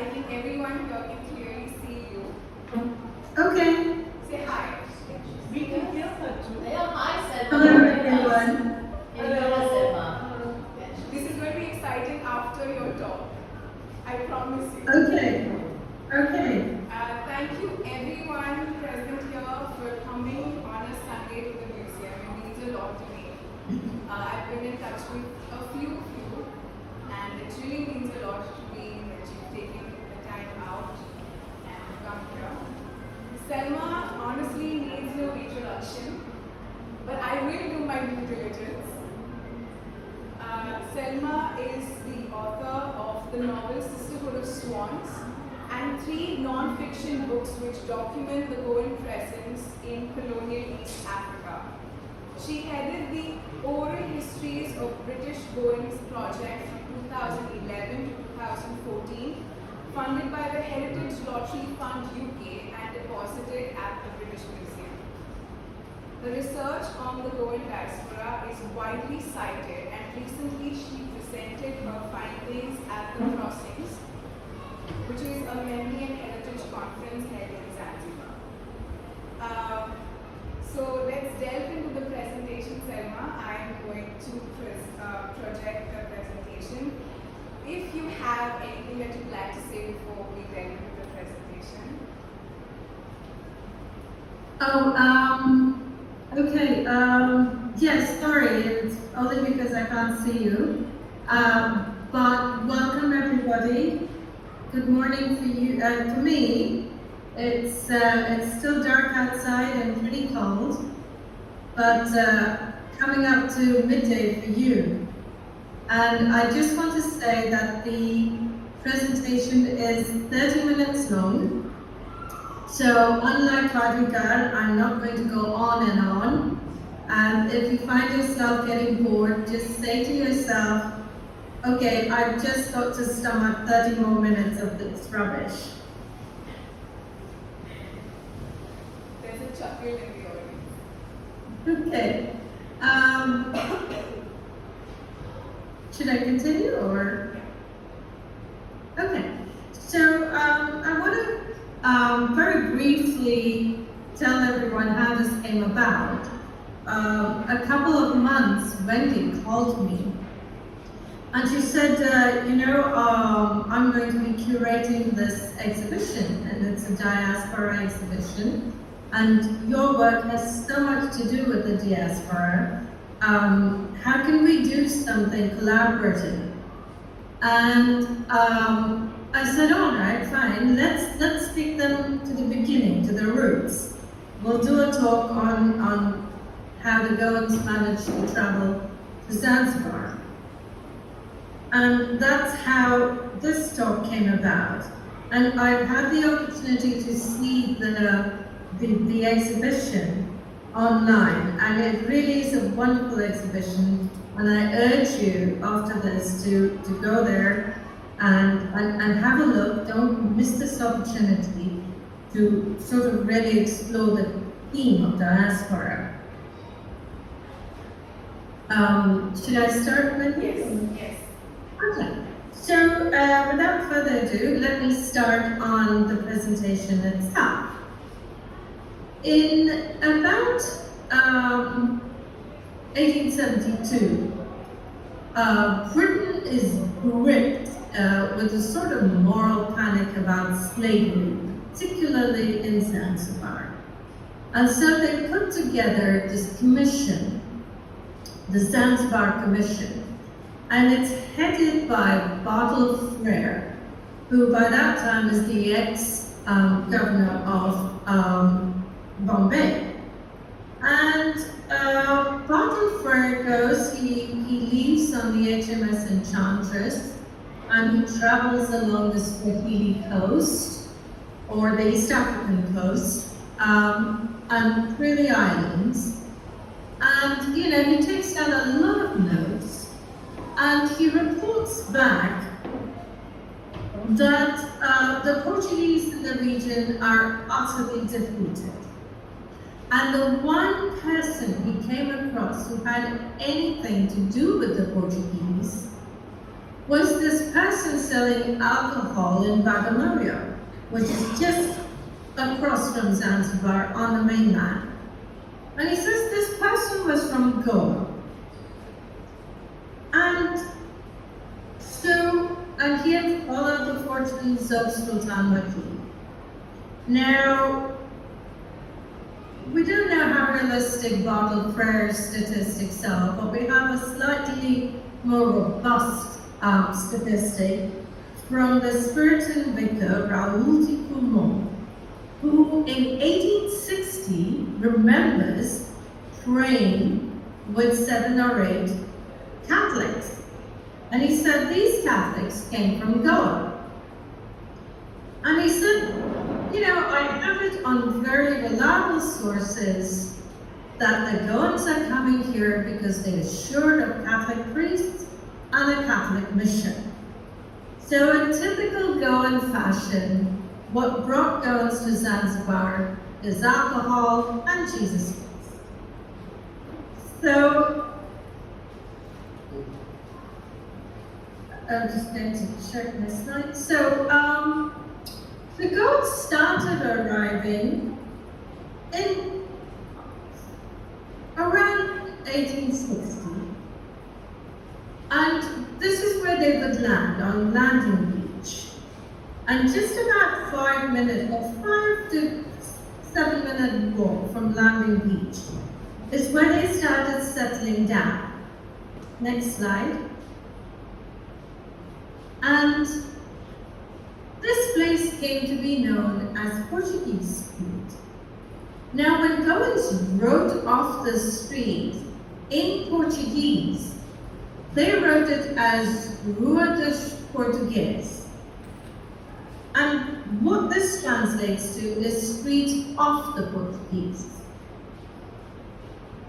I think everyone here can clearly see you. Okay. Say hi. We can hear her too. Yeah, hi, Selma. Hello, everyone. Hello, Selma. This is going to be exciting after your talk. I promise you. Okay. Okay. Thank you everyone present here for coming on a Sunday to the museum. It means a lot to me. I've been in touch with a few of you, and it really means a lot to me that you've taken the time out and come here. Selma honestly needs no introduction, but I will do my due diligence. Selma is the author of the novel Sisterhood of Swans and 3 non-fiction books which document the Goan presence in colonial East Africa. She headed the Oral Histories of British Goans project from 2011 to 2014, funded by the Heritage Lottery Fund UK and deposited at the British Museum. The research on the Goan diaspora is widely cited, and recently she presented her findings at the Crossings, which is a memory and heritage conference held in Zanzibar. So let's delve into the presentation, Selma. I'm going to project the presentation. If you have anything that you'd like to say before we delve into the presentation. Okay. Yes, sorry, it's only because I can't see you. But welcome everybody. Good morning for you. For me, it's still dark outside and pretty cold, but coming up to midday for you. And I just want to say that the presentation is 30 minutes long. So unlike Radhikar, I'm not going to go on and on. And if you find yourself getting bored, just say to yourself, okay, I've just got to stomach 30 more minutes of this rubbish. There's a chuckle in the audience. Okay. Should I continue or? Okay. So I want to very briefly tell everyone how this came about. A couple of months, Wendy called me and she said, I'm going to be curating this exhibition, and it's a diaspora exhibition, and your work has so much to do with the diaspora. How can we do something collaborative? And I said, all right, fine, let's take them to the beginning, to the roots. We'll do a talk on how the Goans managed to travel to Zanzibar. And that's how this talk came about. And I've had the opportunity to see the exhibition online, and it really is a wonderful exhibition. And I urge you after this to go there and have a look. Don't miss this opportunity to sort of really explore the theme of diaspora. Should I start with Yes, yes. Okay. So without further ado, let me start on the presentation itself. In about 1872, Britain is gripped with a sort of moral panic about slavery, particularly in Zanzibar. And so they put together this commission, the Zanzibar Commission, and it's headed by Bartle Frere, who by that time is the ex-governor of Bombay. And Bartle Frere goes, he leaves on the HMS Enchantress, and he travels along the Swahili coast, or the East African coast, and through the islands. And, he takes down a lot of notes, and he reports back that the Portuguese in the region are utterly defeated. And the one person he came across who had anything to do with the Portuguese was this person selling alcohol in Bagamoyo, which is just across from Zanzibar on the mainland. And he says this person was from Goan. And he had followed the fortunes of Sultan Waqi. Now, we don't know how realistic bottle prayer statistics are, but we have a slightly more robust statistic from the Spiritan vicar Raoul de Coulmont, who in 1860 remembers praying with 7 or 8 Catholics. And he said these Catholics came from Goan. And he said, you know, I have it on very reliable sources that the Goans are coming here because they are assured of Catholic priests and a Catholic mission. So in typical Goan fashion, what brought Goans to Zanzibar is alcohol and Jesus Christ. So, I'm just going to check my slide. So, the Goans started arriving in around 1860. And this is where they would land, on Landing Beach. And just about 5 minutes, or 5 to 7 minute walk from Landing Beach is where they started settling down. Next slide. And this place came to be known as Portuguese Street. Now, when Goans wrote off the street in Portuguese, they wrote it as Rua dos Portuguese. And what this translates to is street of the Portuguese.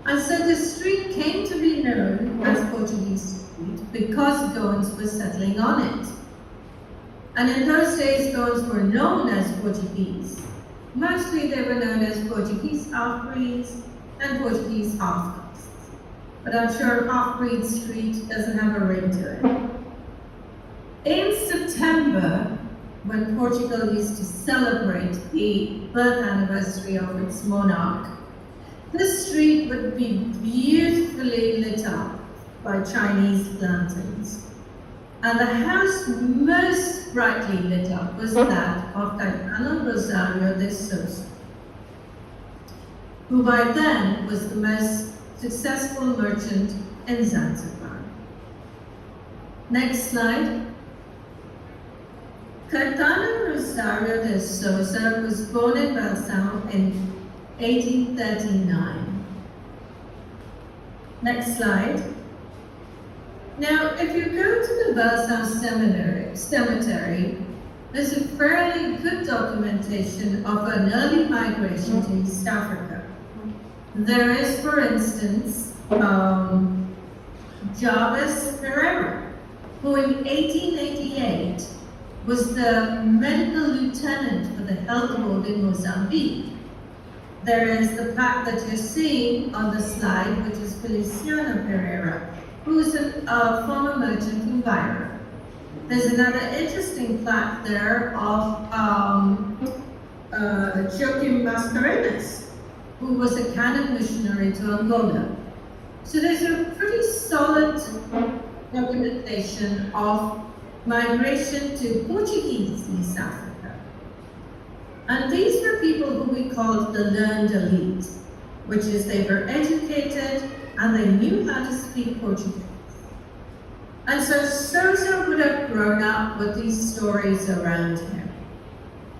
And so the street came to be known as Portuguese Street because Goans were settling on it. And in those days, Goans were known as Portuguese. Mostly they were known as Portuguese half-breeds and Portuguese half-castes. But I'm sure half-breed street doesn't have a ring to it. In September, when Portugal used to celebrate the birth anniversary of its monarch, this street would be beautifully lit up by Chinese lanterns. And the house most brightly lit up was that of Gaetano Rosario de Sousa, who by then was the most successful merchant in Zanzibar. Next slide. Gaetano Rosario de Sousa was born in Balsão in 1839. Next slide. Now, if you go to the Balsão cemetery, there's a fairly good documentation of an early migration to East Africa. There is, for instance, Jarvis Pereira, who in 1888 was the medical lieutenant for the health board in Mozambique. There is the plaque that you're seeing on the slide, which is Feliciano Pereira, who is a former merchant in Beira. There's another interesting plaque there of Joaquim Mascarenhas, who was a Canon missionary to Angola. So there's a pretty solid documentation of migration to Portuguese East Africa. And these were people who we called the learned elite, which is they were educated and they knew how to speak Portuguese. And so Sousa would have grown up with these stories around him.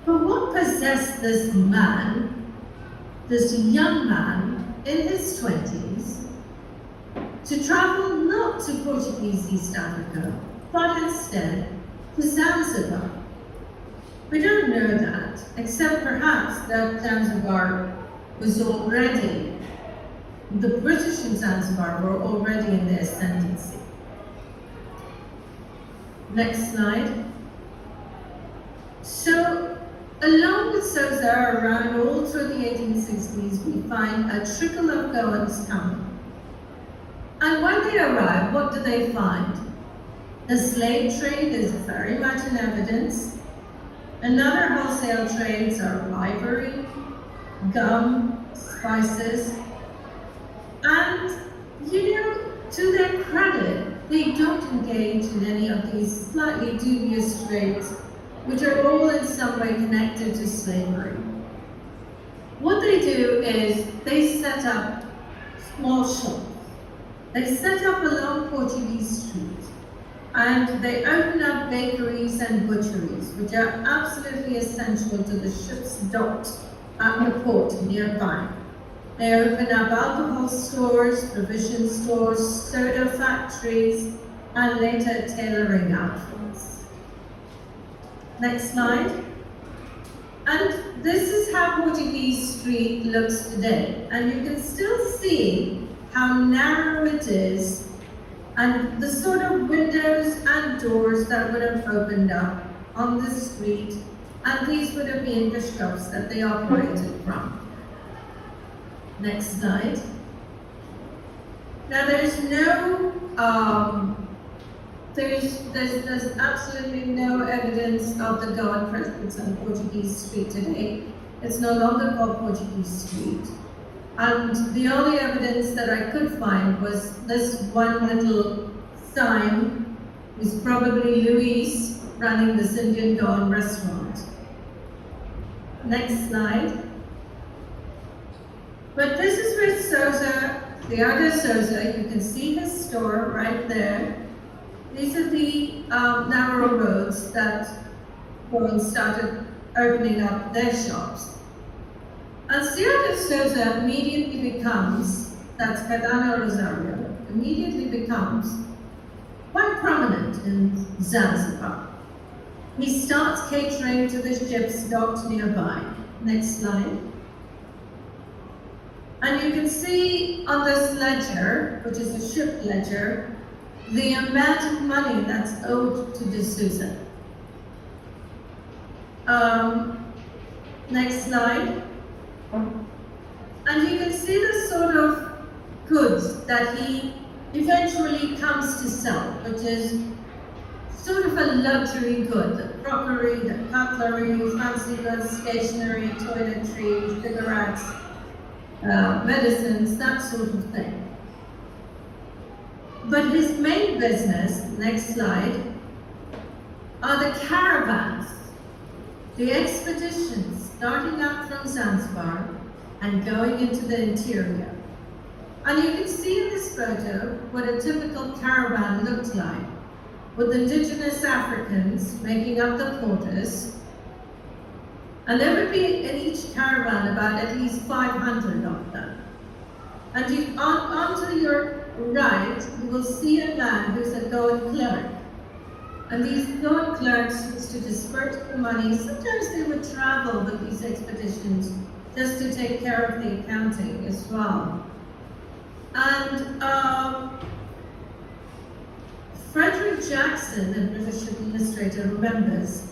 But what possessed this man, this young man in his 20s, to travel not to Portuguese East Africa, but instead to Zanzibar? We don't know that, except perhaps that Zanzibar was already, the British in Zanzibar were already in the ascendancy. Next slide. So, along with Sousa, around all through the 1860s, we find a trickle of Goans coming. And when they arrive, what do they find? The slave trade is very much in evidence. Another wholesale trades are ivory, gum, spices, and to their credit, they don't engage in any of these slightly dubious trades, which are all in some way connected to slavery. What they do is they set up small shops. They set up along Portuguese Street, and they open up bakeries and butcheries, which are absolutely essential to the ships docked at the port nearby. They open up alcohol stores, provision stores, soda factories, and later tailoring outfits. Next slide. And this is how Portuguese Street looks today. And you can still see how narrow it is and the sort of windows and doors that would have opened up on the street. And these would have been the shops that they operated from. Next slide. Now there's absolutely no evidence of the Goan presence on Portuguese Street today. It's no longer called Portuguese Street. And the only evidence that I could find was this one little sign, who's probably Luis running this Indian Goan restaurant. Next slide. But this is where Sousa, the other Sousa, you can see his store right there. These are the narrow roads that Goan started opening up their shops. And Ciudad Sousa immediately becomes, that's Cardano Rosario, immediately becomes quite prominent in Zanzibar. He starts catering to the ships docked nearby. Next slide. And you can see on this ledger, which is a ship ledger, the amount of money that's owed to de Sousa. Next slide. And you can see the sort of goods that he eventually comes to sell, which is sort of a luxury good, the crockery, the cutlery, fancy goods, stationery, toiletries, cigarettes, medicines, that sort of thing. But his main business, next slide, are the caravans, the expeditions starting out from Zanzibar and going into the interior. And you can see in this photo what a typical caravan looked like, with indigenous Africans making up the porters. And there would be in each caravan about at least 500 of them. And onto your right, you will see a man who's a Goan clerk. And these Goan clerks used to disperse the money. Sometimes they would travel with these expeditions just to take care of the accounting as well. And Frederick Jackson, the British administrator, remembers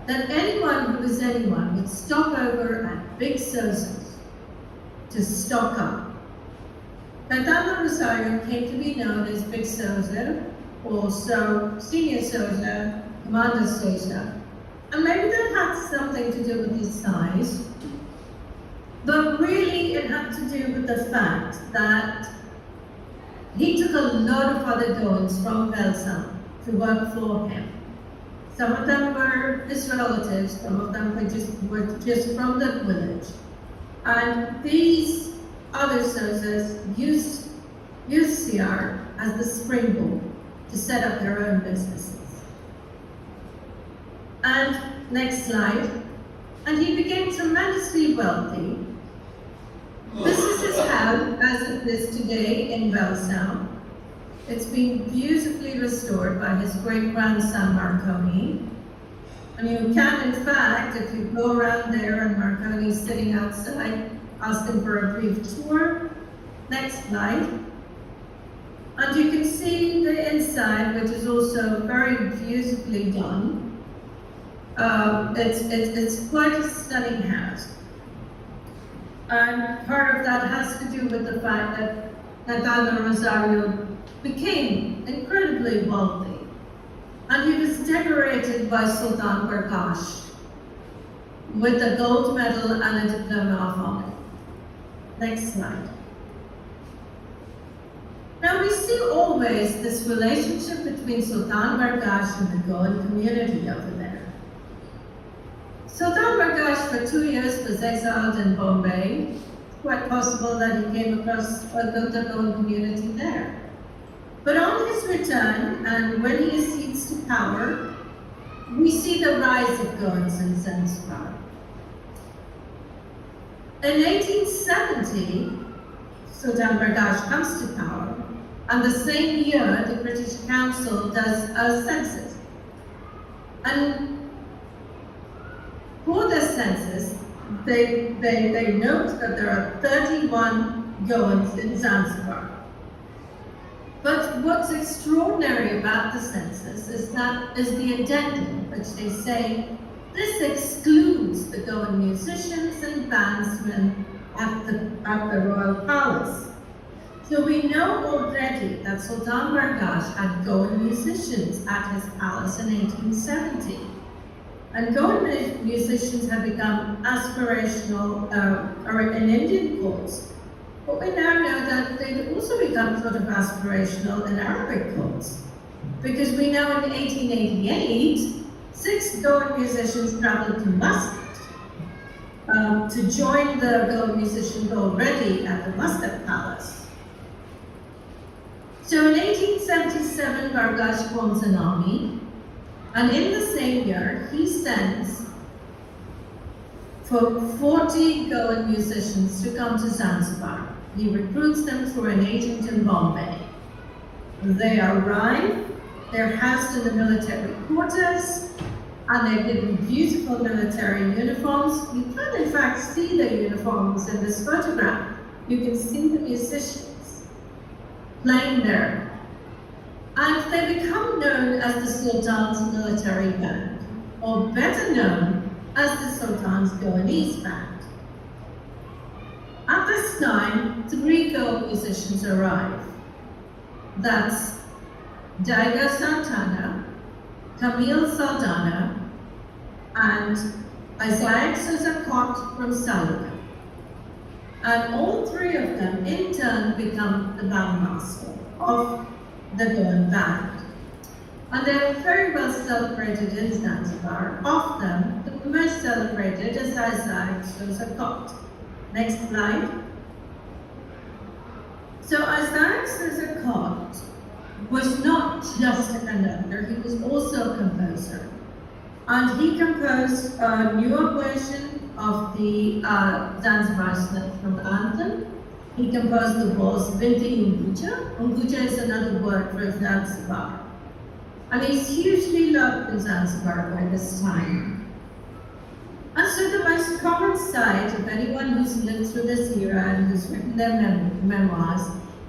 that anyone who was anyone would stop over at Big Sousa's to stock up. Cardano Rosario came to be known as Big Sousa, also Senior Sousa, Commander Sousa, and maybe that had something to do with his size, but really it had to do with the fact that he took a lot of other Goans from Velsa to work for him. Some of them were his relatives, some of them were just from the village. And these other Sousas used CR as the springboard to set up their own businesses. And next slide. And he became tremendously wealthy. This is his house as it is today in Velsa. It's been beautifully restored by his great-grandson Marconi. And you can, in fact, if you go around there and Marconi's sitting outside, ask him for a brief tour. Next slide. And you can see the inside, which is also very beautifully done. It's quite a stunning house. And part of that has to do with the fact that Cardano Rosario became incredibly wealthy and he was decorated by Sultan Bargash with a gold medal and a diploma of honor. Next slide. Now we see always this relationship between Sultan Bargash and the Goan community over there. Sultan Bargash for 2 years was exiled in Bombay. It's quite possible that he came across the Goan community there. But on his return, and when he accedes to power, we see the rise of Goans in Zanzibar. In 1870, Sultan Bargash comes to power, and the same year, the British Council does a census. And for the census, they note that there are 31 Goans in Zanzibar. But what's extraordinary about the census is the addendum, which they say this excludes the Goan musicians and bandsmen at the royal palace. So we know already that Sultan Bargash had Goan musicians at his palace in 1870. And Goan musicians have become aspirational in Indian courts. But we now know that they've also become sort of aspirational in Arabic courts. Because we know in 1888, 6 Goan musicians traveled to Muscat to join the Goan musicians already at the Muscat Palace. So in 1877, Bargash forms an army, and in the same year, he sends for 40 Goan musicians to come to Zanzibar. He recruits them through an agent in Bombay. They arrive, they're housed in the military quarters, and they're given beautiful military uniforms. You can in fact see the uniforms in this photograph. You can see the musicians playing there. And they become known as the Sultan's military band, or better known as the Sultan's Goanese band. At this time, 3 Goan musicians arrive. That's Daiga Santana, Camille Saldana, and Isaac Souza Cott from Salika. And all 3 of them in turn become the bandmaster of the Goan band. And they're very well celebrated in Zanzibar. Of them, the most celebrated is Isaac Souza Cott. Next slide. So Isaac Souza Cott was not just a conductor, he was also a composer. And he composed a newer version of the Zanzibar national anthem. He composed the waltz Binti Unguja. Unguja is another word for Zanzibar. And he's hugely loved in Zanzibar by this time. And so the most common sight of anyone who's lived through this era and who's written their memoirs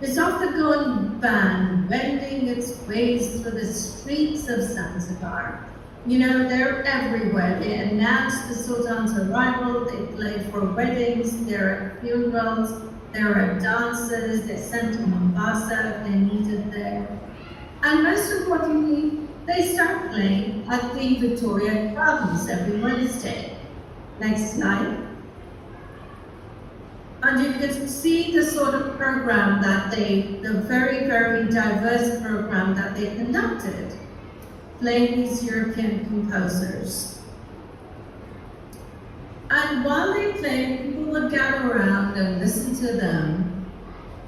is of the Goan band wending its ways through the streets of Zanzibar. You know, they're everywhere. They announce the Sultan's arrival, they play for weddings, they're at funerals, they're at dances, they're sent to Mombasa if they're needed there. And most importantly, they start playing at the Victoria Gardens every Wednesday. Next slide. And you can see the sort of program that the very, very diverse program that they conducted, playing these European composers. And while they played, people would gather around and listen to them,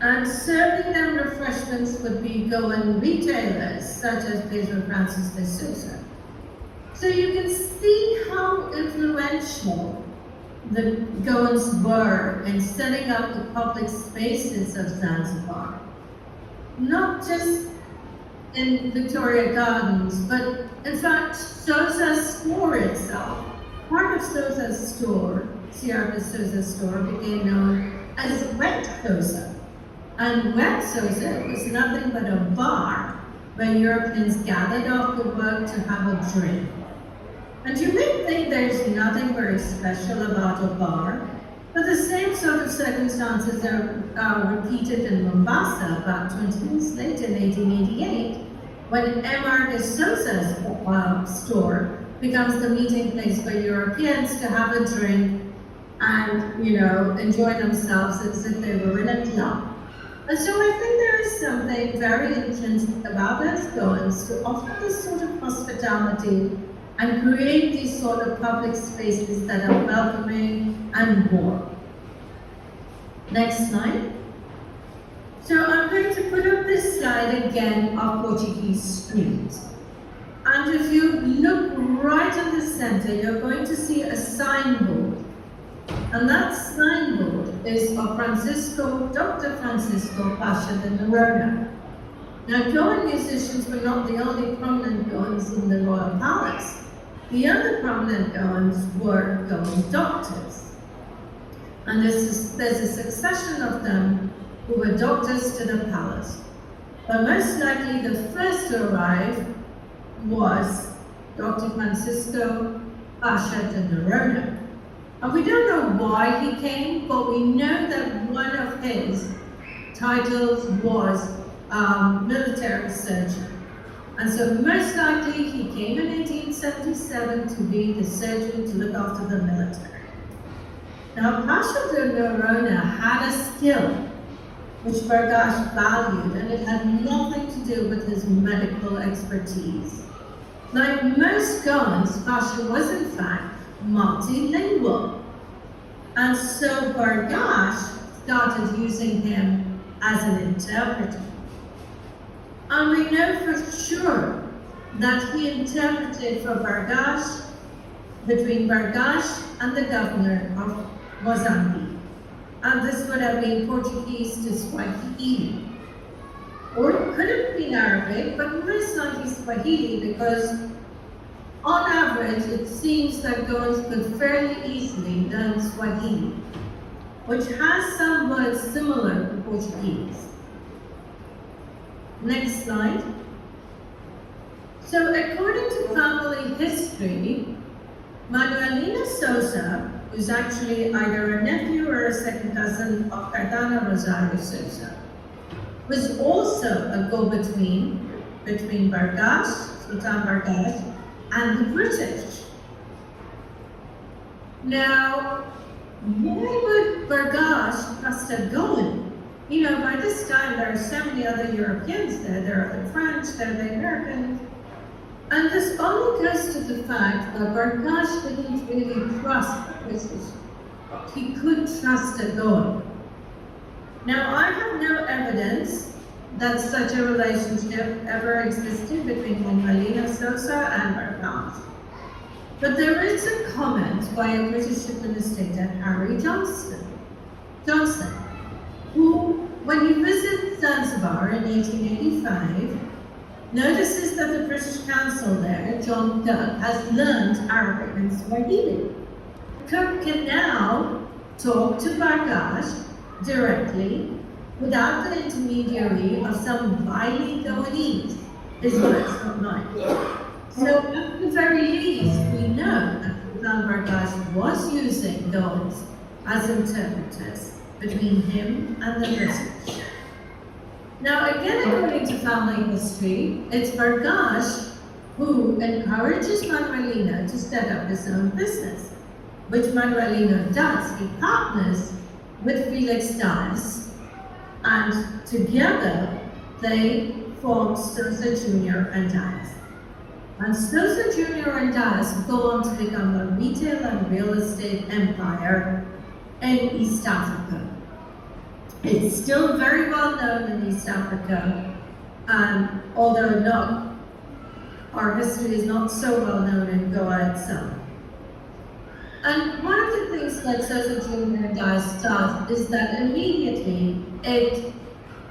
and serving them refreshments would be Goan retailers, such as Pedro Francis de Souza. So you can see how influential the Goans were in setting up the public spaces of Zanzibar. Not just in Victoria Gardens, but in fact, Souza's store itself. Part of Souza's store, Sierra de Souza's store, became known as Wet Souza. And Wet Souza was nothing but a bar where Europeans gathered after work to have a drink. And you may think there's nothing very special about a bar, but the same sort of circumstances are repeated in Mombasa about 20 years later in 1888, when MR de Souza's store becomes the meeting place for Europeans to have a drink and, enjoy themselves as if they were in a club. And so I think there is something very intrinsic about us Goans to offer this sort of hospitality and create these sort of public spaces that are welcoming and warm. Next slide. So I'm going to put up this slide again of Portuguese street. And if you look right in the center, you're going to see a signboard. And that signboard is of Dr. Francisco Pasha de Noronha. Now, Goan musicians were not the only prominent Goans in the royal palace. The other prominent Goans were Goan doctors. And there's a succession of them who were doctors to the palace. But most likely the first to arrive was Dr. Francisco Pasha de Noronha. And we don't know why he came, but we know that one of his titles was military surgeon. And so most likely he came in 1877 to be the surgeon to look after the military. Now Pasha de Noronha had a skill which Bargash valued, and it had nothing to do with his medical expertise. Like most Goans, Pasha was in fact multilingual. And so Bargash started using him as an interpreter. And we know for sure that he interpreted for Bargash between Bargash and the governor of Mozambique. And this would have been Portuguese to Swahili. Or it could have been Arabic, but most likely Swahili, because on average, it seems that Goans could fairly easily learn Swahili, which has some words similar to Portuguese. Next slide. So according to family history, Manuelina Souza, who's actually either a nephew or a second cousin of Cardana Rosario Souza, was also a go-between between Bargash, Sultan Bargash, and the British. Now, why would Bargash trust a Goan? By this time there are so many other Europeans there. There are the French, there are the Americans. And this only goes to the fact that Bargash didn't really trust the British. He could trust a Goan. Now, I have no evidence that such a relationship ever existed between Manuelina Souza and Bargash. But there is a comment by a British administrator, Harry Johnson, who, when he visits Zanzibar in 1885, notices that the British consul there, John Cook, has learned Arabic and Swahili. Cook can now talk to Bargash directly without the intermediary of some wily Goanese, his words, not mine. So at the very least, we know that Sultan Bargash was using Goans as interpreters between him and the British. Now again, according to family history, it's Bargash who encourages Manuelina to set up his own business, which Manuelina does. He partners with Felix Dias, and together they form Souza Jr. and Dias. And Souza Jr. and Dias go on to become a retail and real estate empire in East Africa. It's still very well known in East Africa, although our history is not so well known in Goa itself. And one of the things that Souza Jr. and Dias does is that immediately it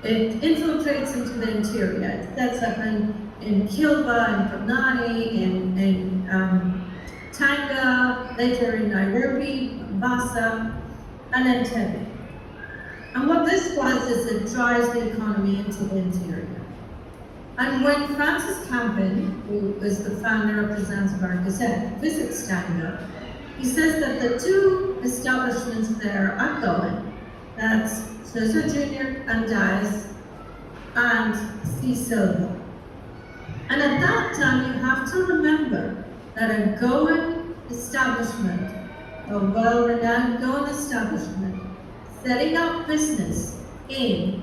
infiltrates into the interior. It sets up in Kilba, in Putnani, in Tanga, later in Nairobi, Mombasa, and Entebbe. And what this does is it drives the economy into the interior. And when Francis Campin, who is the founder of the Zanzibar Gazette, visits Tanga, he says that the two establishments there are Goan. That's Souza Jr. and Dias and C. Silva. that time, you have to remember that a Goan establishment, a well-renowned Goan establishment, setting up business in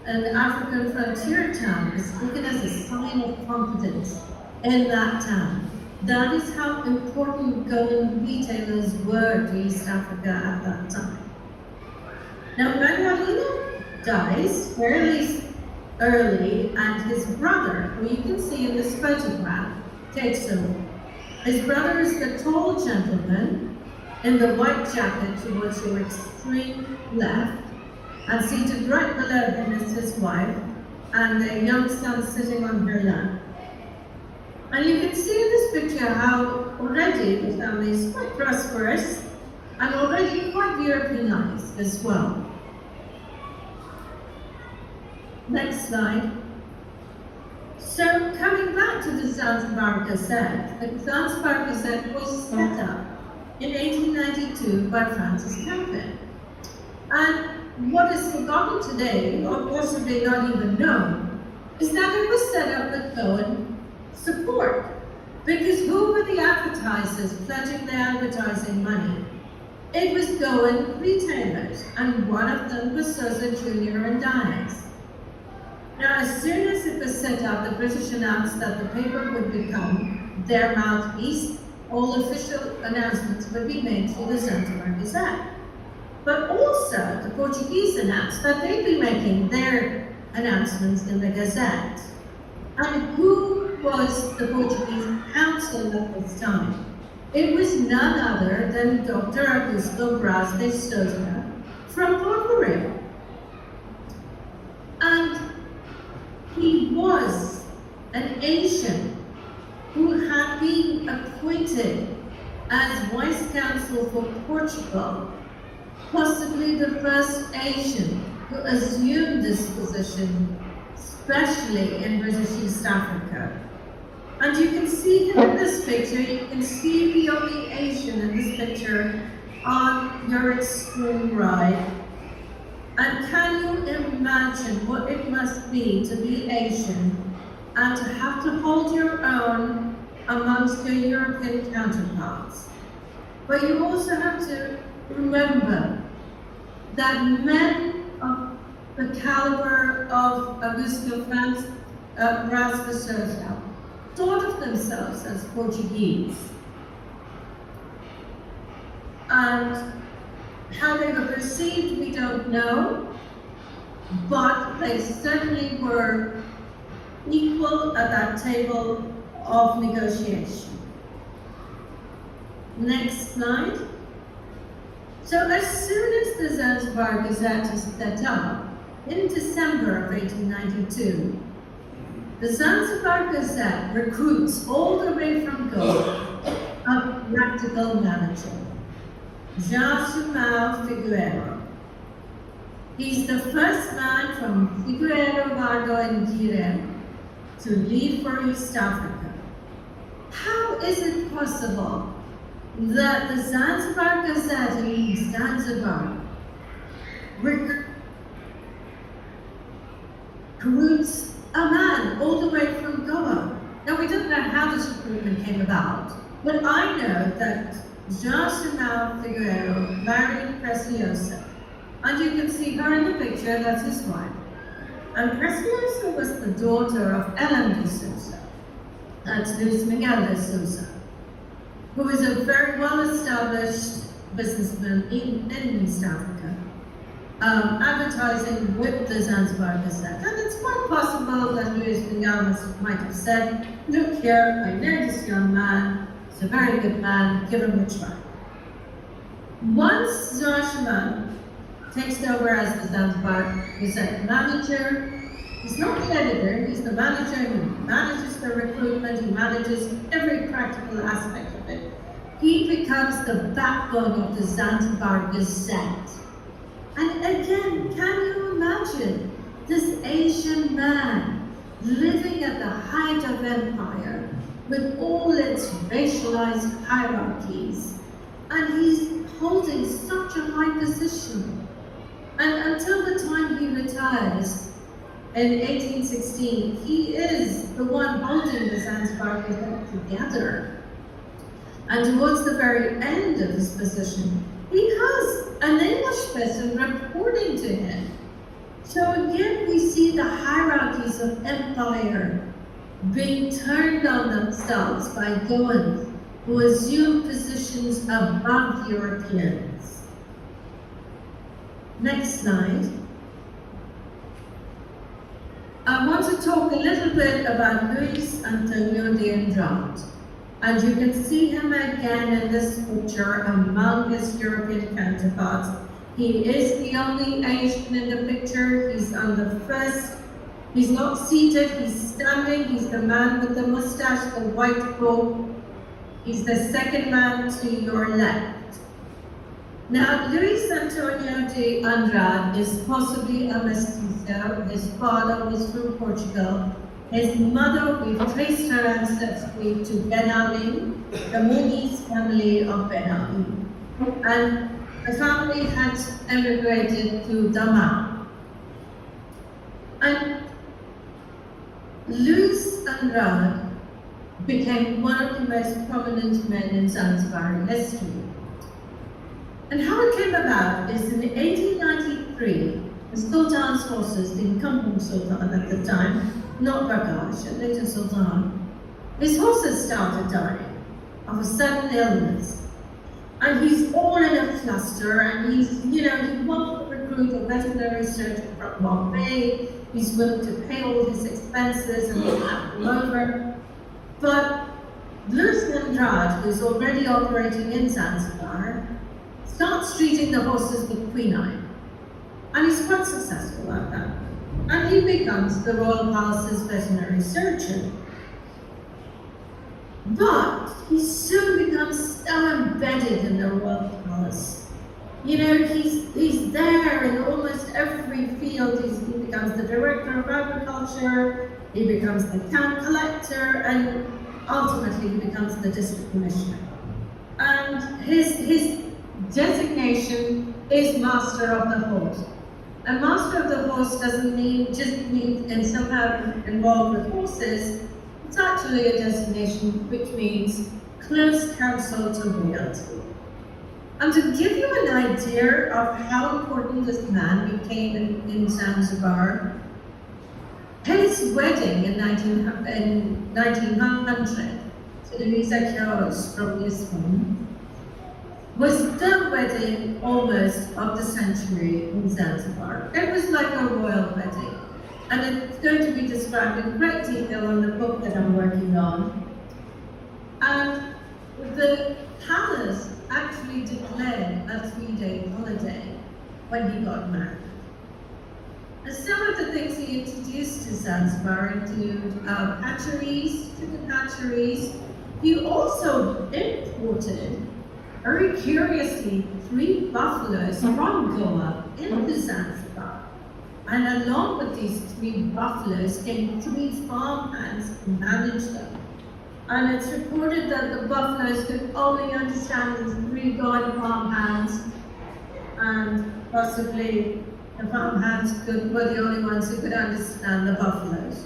an African frontier town is taken as a sign of confidence in that town. That is how important Goan retailers were to East Africa at that time. Now, Magdalena dies fairly early, and his brother, who you can see in this photograph, takes over. His brother is the tall gentleman in the white jacket towards your extreme left, and seated right below him is his wife, and their young son sitting on her lap. And you can see in this picture how already the family is quite prosperous and already quite Europeanized as well. Next slide. So coming back to the Zanzibar Gazette, the Zanzibar Gazette was set up in 1892 by Francis Campion. And what is forgotten today, or possibly not even known, is that it was set up with Goan support. Because who were the advertisers pledging their advertising money? It was Goan retailers, and one of them was Sosa Jr. and Dias. Now, as soon as it was set up, the British announced that the paper would become their mouthpiece. All official announcements would be made through the Zanzibar Gazette. But also, the Portuguese announced that they'd be making their announcements in the Gazette. And who was the Portuguese council at this time? It was none other than Dr. Augusto Braz de Souza from Portugal. And he was an Asian who had been appointed as Vice Consul for Portugal, possibly the first Asian who assumed this position, especially in British East Africa. And you can see him in this picture, you can see the only Asian in this picture on your extreme right. And can you imagine what it must be to be Asian and to have to hold your own amongst your European counterparts? But you also have to remember that men of the caliber of Augusto Braz de Souza thought of themselves as Portuguese. And how they were perceived, we don't know, but they certainly were equal at that table of negotiation. Next slide. So as soon as the Zanzibar Gazette is set up, in December of 1892, the Zanzibar Gazette recruits all the way from Goan a practical manager, Jean Simão Figueiredo. He's the first man from Figueiredo, Vardo, and Guirem to leave for East Africa. How is it possible that the Zanzibar Gazette in Zanzibar recruits a man all the way from Goa? Now, we don't know how this recruitment came about, but I know that Jean Simão Figueiredo married Preciosa, and you can see her in the picture, that's his wife. And Preciosa was the daughter of Ellen de Souza, that's Luis Miguel de Souza, who is a very well-established businessman in East Africa, advertising with the Zanzibar Gazette. And it's quite possible that Luis Miguel might have said, look here, I know this young man, he's a very good man, give him a try. Once Joshua takes over as the Zanzibar Gazette manager, he's not the editor, he's the manager, he manages the recruitment, he manages every practical aspect of it. He becomes the backbone of the Zanzibar Gazette. And again, can you imagine this Asian man living at the height of empire with all its racialized hierarchies, and he's holding such a high position. And until the time he retires, in 1816, he is the one holding the Zanzibar together. And towards the very end of his position, he has an English person reporting to him. So again, we see the hierarchies of empire being turned on themselves by Goans, who assume positions above Europeans. Next slide. I want to talk a little bit about Luis Antonio de Andrade. And you can see him again in this picture among his European counterparts. He is the only Asian in the picture. He's on the first. He's not seated, he's standing. He's the man with the mustache, the white coat. He's the second man to your left. Now, Luis Antonio de Andrade is possibly a mestizo. His father was from Portugal. His mother, we've traced her ancestry to Ben Ali, the Muniz family of Ben Ali. And the family had emigrated to Dammam. And Luis Andrade became one of the most prominent men in Zanzibar history. And how it came about is in 1893, the Sultan's horses, the incumbent Sultan at the time, not Bagash, a later Sultan, his horses started dying of a sudden illness. And he's all in a fluster, and he's, he wants to recruit a veterinary surgeon from Bombay. He's willing to pay all his expenses and he'll have them over. But Luis Andrade, who's already operating in Zanzibar, starts treating the horses with quinine. And he's quite successful at that. And he becomes the Royal Palace's veterinary surgeon. But he soon becomes so embedded in the Royal Palace. He's there in almost every field. He becomes the director of agriculture, he becomes the camp collector, and ultimately he becomes the district commissioner. And his designation is master of the horse. And master of the horse doesn't just mean and somehow involved with horses. It's actually a designation which means close counsel to royalty. And to give you an idea of how important this man became in Zanzibar, his wedding in 1900 to Louisa Quiros from Lisbon was the wedding almost of the century in Zanzibar. It was like a royal wedding. And it's going to be described in great detail in the book that I'm working on. And the palace actually declared a 3-day holiday when he got married. And some of the things he introduced to Zanzibar include hatcheries, chicken hatcheries. He also imported, very curiously, 3 buffaloes from Goa into Zanzibar. And along with these 3 buffaloes came 3 farmhands to manage them. And it's reported that the buffaloes could only understand these 3 Goan farmhands, and possibly the farmhands were the only ones who could understand the buffaloes.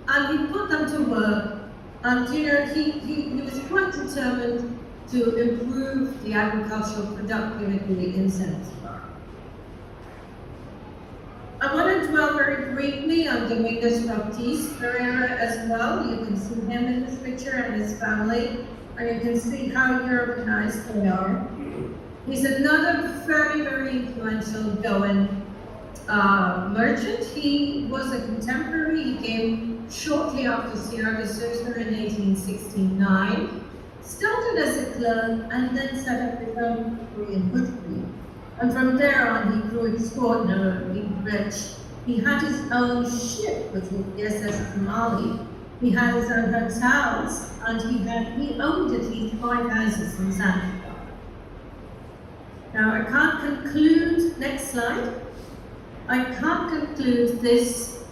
And he put them to work, and he was quite determined to improve the agricultural productivity in Zanzibar. I want to dwell very briefly on Domingos Baptiste Pereira as well. You can see him in this picture and his family, and you can see how Europeanized they are. He's another very, very influential Goan merchant. He was a contemporary. He came shortly after Sierra de Sousa in 1869, started as a clerk, and then set up his own Korean butchery. And from there on, he grew extraordinarily rich. He had his own ship, which was the SS Kamali. He had his own hotels, and he owned at least 5 houses in Zanzibar. Now, I can't conclude, next slide. I can't conclude this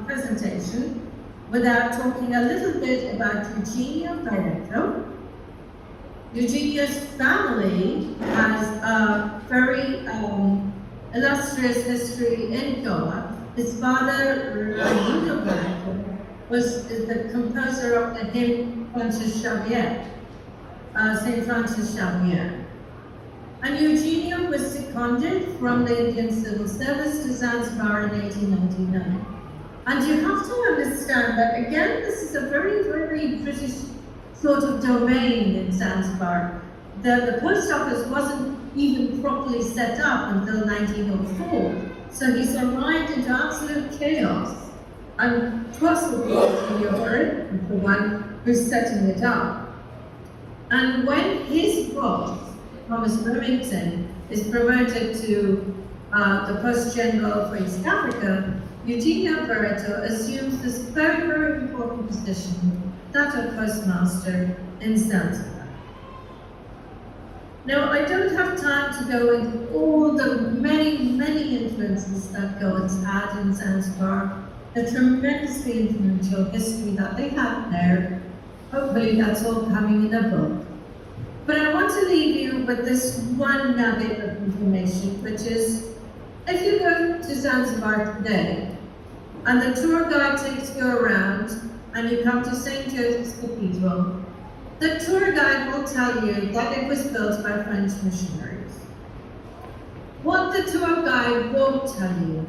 presentation without talking a little bit about Eugenio Barreto. Eugenio's family has a very illustrious history in Goa. His father, Raimundo Barreto, was the composer of the hymn Francis Xavier, St. Francis Xavier. And Eugenio was seconded from the Indian Civil Service to Zanzibar in 1899. And you have to understand that, again, this is a very, very British sort of domain in Zanzibar. The post office wasn't even properly set up until 1904. So he's arrived into absolute chaos. And possibly Eugenio is the one who's setting it up. And when his boss, Thomas Remington, is promoted to the Post General for East Africa, Eugenio Barreto assumes this very, very important position, that of postmaster in Zanzibar. Now, I don't have time to go into all the many, many influences that Goans had in Zanzibar, the tremendously influential history that they had there. Hopefully that's all coming in a book. But I want to leave you with this one nugget of information, which is, if you go to Zanzibar today, and the tour guide takes you around, and you come to St. Joseph's Cathedral, the tour guide will tell you that it was built by French missionaries. What the tour guide won't tell you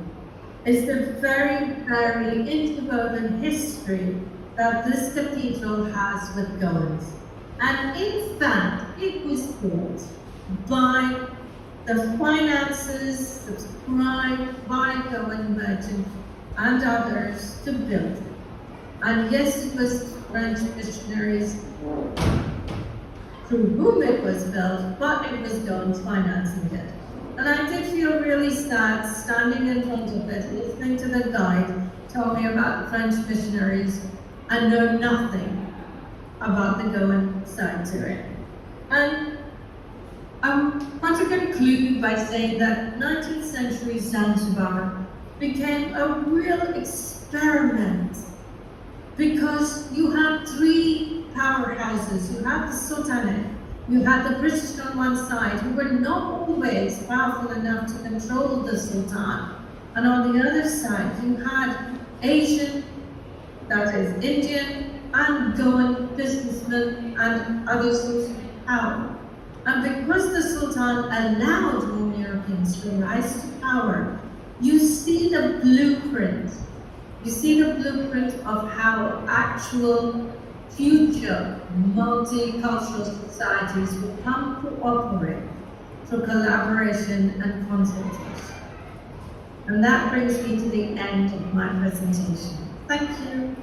is the very, very interwoven history that this cathedral has with Goans. And in fact, it was built by the finances subscribed by Goan merchants and others to build it. And yes, it was French missionaries through whom it was built, but it was Goans financing it. And I did feel really sad standing in front of it, listening to the guide tell me about the French missionaries and know nothing about the Goan side to it. And I want to conclude by saying that 19th century Zanzibar became a real experiment because you had three powerhouses. You had the Sultanate, you had the British on one side, who were not always powerful enough to control the Sultan. And on the other side, you had Asian, that is Indian, and Goan businessmen and other sources of power. And because the Sultan allowed more Europeans to rise to power, you see the blueprint. You see the blueprint of how actual future multicultural societies will come to operate through collaboration and consultation. And that brings me to the end of my presentation. Thank you.